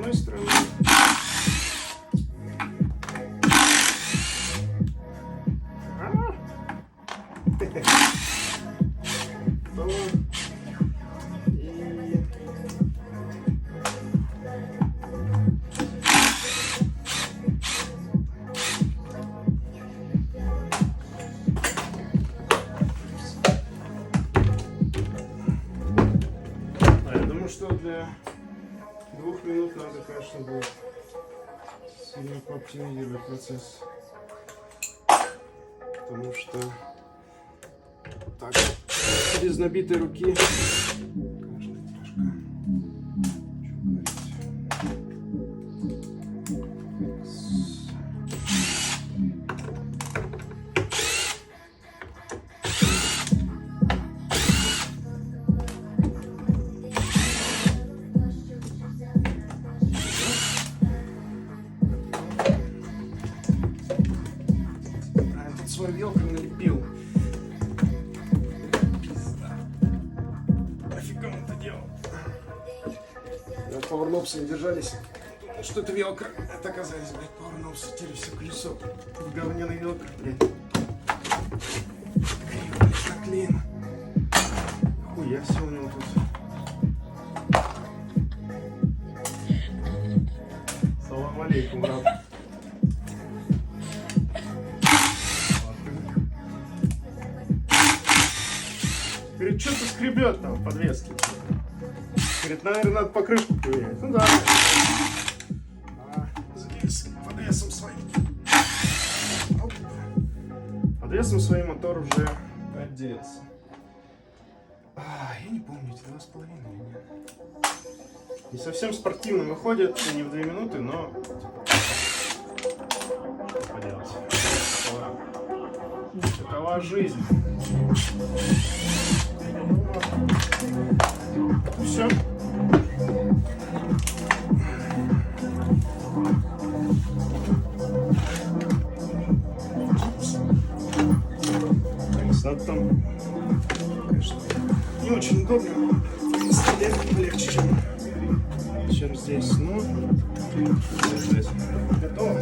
одной стороны. Я думаю, что для 2 минут надо, конечно, будет сильно пооптимизировать процесс. Потому что так без набитой руки каждая пирожка свой велком налепил. Нафига он это делал? Пауэрнопсы не держались. Думал, что это велкро. Это оказались, блядь, пауэрнопсы. Теперь все колесо в говняный велкро, блядь. Криво, как клин. Хуя все у него тут. Салам алейкум, брат. Говорит, что-то скребет там в подвеске. Говорит, наверное, надо покрышку поменять. Ну да. С подвесом своим. Оп. Подвесом своим мотор уже отделился. Я не помню, эти 2,5 или нет. Не совсем спортивно выходит, не в 2 минуты, но что поделать. Такова жизнь. Все. Надо там, конечно, не очень удобно. На столе легче, чем здесь. Но здесь готово.